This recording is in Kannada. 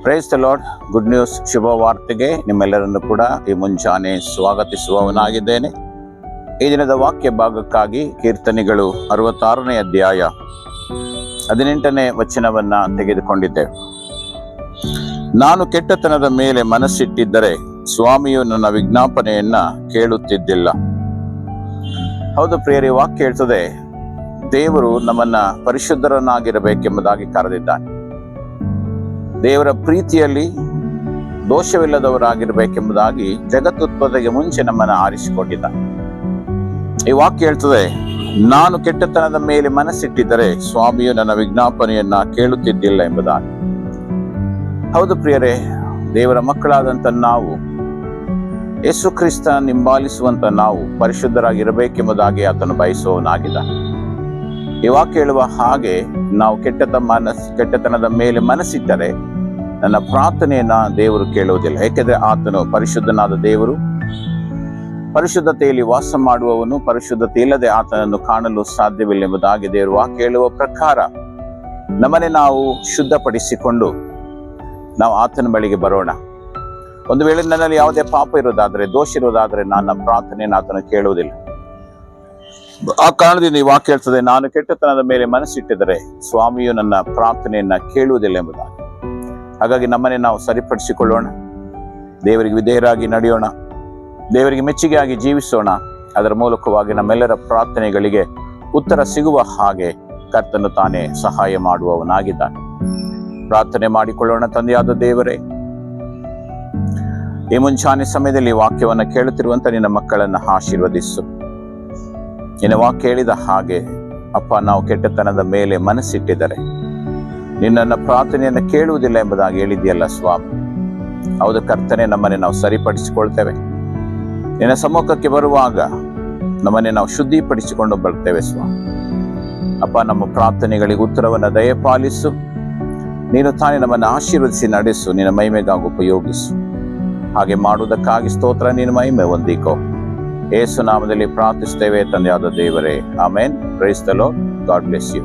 Price the Lord. Good news, ಶುಭ ವಾರ್ತೆಗೆ ನಿಮ್ಮೆಲ್ಲರನ್ನು ಕೂಡ ಈ ಮುಂಜಾನೆ ಸ್ವಾಗತಿಸುವವನಾಗಿದ್ದೇನೆ. ಈ ದಿನದ ವಾಕ್ಯ ಭಾಗಕ್ಕಾಗಿ ಕೀರ್ತನೆಗಳು 66ನೇ ಅಧ್ಯಾಯ 18ನೇ ವಚನವನ್ನ ತೆಗೆದುಕೊಂಡಿದ್ದೇವೆ. ನಾನು ಕೆಟ್ಟತನದ ಮೇಲೆ ಮನಸ್ಸಿಟ್ಟಿದ್ದರೆ ಸ್ವಾಮಿಯು ನನ್ನ ವಿಜ್ಞಾಪನೆಯನ್ನ ಕೇಳುತ್ತಿದ್ದಿಲ್ಲ. ಹೌದು ಪ್ರಿಯರೇ, ವಾಕ್ಯ ಹೇಳ್ತದೆ, ದೇವರು ನಮ್ಮನ್ನ ಪರಿಶುದ್ಧರನ್ನಾಗಿರಬೇಕೆಂಬುದಾಗಿ ಕರೆದಿದ್ದಾನೆ. ದೇವರ ಪ್ರೀತಿಯಲ್ಲಿ ದೋಷವಿಲ್ಲದವರಾಗಿರ್ಬೇಕೆಂಬುದಾಗಿ ಜಗತ್ತುತ್ಪತ್ತಿಗೆ ಮುಂಚೆ ನಮ್ಮನ್ನು ಆರಿಸಿಕೊಂಡಿದ್ದಾನೆ. ಈ ವಾಕ್ಯ ಹೇಳ್ತದೆ, ನಾನು ಕೆಟ್ಟತನದ ಮೇಲೆ ಮನಸ್ಸಿಟ್ಟಿದ್ದರೆ ಸ್ವಾಮಿಯು ನನ್ನ ವಿಜ್ಞಾಪನೆಯನ್ನ ಕೇಳುತ್ತಿದ್ದಿಲ್ಲ ಎಂಬುದಾಗಿ. ಹೌದು ಪ್ರಿಯರೇ, ದೇವರ ಮಕ್ಕಳಾದಂತ ನಾವು, ಯೇಸು ಕ್ರಿಸ್ತ ಹಿಂಬಾಲಿಸುವಂತ ನಾವು ಪರಿಶುದ್ಧರಾಗಿರಬೇಕೆಂಬುದಾಗಿ ಆತನು ಬಯಸುವವನಾಗಿದ್ದಾನೆ. ಈ ವಾಕ್ಯ ಹೇಳುವ ಹಾಗೆ, ನಾವು ಕೆಟ್ಟತನದ ಮೇಲೆ ಮನಸ್ಸಿಟ್ಟರೆ ನನ್ನ ಪ್ರಾರ್ಥನೆಯನ್ನ ದೇವರು ಕೇಳುವುದಿಲ್ಲ. ಏಕೆಂದ್ರೆ ಆತನು ಪರಿಶುದ್ಧನಾದ ದೇವರು, ಪರಿಶುದ್ಧತೆಯಲ್ಲಿ ವಾಸ ಮಾಡುವವನು, ಪರಿಶುದ್ಧತೆ ಇಲ್ಲದೆ ಆತನನ್ನು ಕಾಣಲು ಸಾಧ್ಯವಿಲ್ಲ ಎಂಬುದಾಗಿ ದೇವರು ವಾಕ್ಯ ಹೇಳುವ ಪ್ರಕಾರ ನಮ್ಮನೆ ನಾವು ಶುದ್ಧಪಡಿಸಿಕೊಂಡು ನಾವು ಆತನ ಬಳಿಗೆ ಬರೋಣ. ಒಂದು ವೇಳೆ ನನ್ನಲ್ಲಿ ಯಾವುದೇ ಪಾಪ ಇರೋದಾದ್ರೆ, ದೋಷ ಇರೋದಾದ್ರೆ ನನ್ನ ಪ್ರಾರ್ಥನೆಯನ್ನು ಆತನು ಕೇಳುವುದಿಲ್ಲ. ಆ ಕಾರಣದಿಂದ ಈ ವಾಕ್ಯ ಹೇಳ್ತದೆ, ನಾನು ಕೆಟ್ಟತನದ ಮೇಲೆ ಮನಸ್ಸಿಟ್ಟಿದ್ದರೆ ಸ್ವಾಮಿಯು ನನ್ನ ಪ್ರಾರ್ಥನೆಯನ್ನ ಕೇಳುವುದಿಲ್ಲ ಎಂಬುದಾಗಿ. ಹಾಗಾಗಿ ನಮ್ಮನೆ ನಾವು ಸರಿಪಡಿಸಿಕೊಳ್ಳೋಣ, ದೇವರಿಗೆ ವಿಧೇಯರಾಗಿ ನಡೆಯೋಣ, ದೇವರಿಗೆ ಮೆಚ್ಚುಗೆಯಾಗಿ ಜೀವಿಸೋಣ. ಅದರ ಮೂಲಕವಾಗಿ ನಮ್ಮೆಲ್ಲರ ಪ್ರಾರ್ಥನೆಗಳಿಗೆ ಉತ್ತರ ಸಿಗುವ ಹಾಗೆ ಕರ್ತನು ತಾನೇ ಸಹಾಯ ಮಾಡುವವನಾಗಿದ್ದಾನೆ. ಪ್ರಾರ್ಥನೆ ಮಾಡಿಕೊಳ್ಳೋಣ. ತಂದೆಯಾದ ದೇವರೇ, ಈ ಮುಂಚಾನೆ ಸಮಯದಲ್ಲಿ ವಾಕ್ಯವನ್ನು ಕೇಳುತ್ತಿರುವಂತ ನಿನ್ನ ಮಕ್ಕಳನ್ನ ಆಶೀರ್ವದಿಸು. ನಿನ್ನ ವಾಕ್ಯ ಹೇಳಿದ ಹಾಗೆ ಅಪ್ಪ, ನಾವು ಕೆಟ್ಟತನದ ಮೇಲೆ ಮನಸ್ಸಿಟ್ಟಿದ್ದರೆ ನಿನ್ನನ್ನು ಪ್ರಾರ್ಥನೆಯನ್ನು ಕೇಳುವುದಿಲ್ಲ ಎಂಬುದಾಗಿ ಹೇಳಿದೆಯಲ್ಲ ಸ್ವಾಮಿ. ಹೌದು ಕರ್ತನೆ, ನಮ್ಮನೆ ನಾವು ಸರಿಪಡಿಸಿಕೊಳ್ತೇವೆ. ನಿನ್ನ ಸಮ್ಮುಖಕ್ಕೆ ಬರುವಾಗ ನಮ್ಮನೆ ನಾವು ಶುದ್ಧಿಪಡಿಸಿಕೊಂಡು ಬರ್ತೇವೆ ಸ್ವಾಮಿ. ಅಪ್ಪ, ನಮ್ಮ ಪ್ರಾರ್ಥನೆಗಳಿಗೆ ಉತ್ತರವನ್ನು ದಯಪಾಲಿಸು. ನೀನು ತಾನೇ ನಮ್ಮನ್ನು ಆಶೀರ್ವದಿಸಿ ನಡೆಸು, ನಿನ್ನ ಮಹಿಮೆಗಾಗಿ ಉಪಯೋಗಿಸು. ಹಾಗೆ ಮಾಡುವುದಕ್ಕಾಗಿ ಸ್ತೋತ್ರ, ನಿನ್ನ ಮಹಿಮೆ ಹೊಂದಿಕೋ. ಯೇಸು ನಾಮದಲ್ಲಿ ಪ್ರಾರ್ಥಿಸ್ತೇವೆ ತಂದೆಯಾದ ದೇವರೇ, amen. Praise the Lord. God bless you.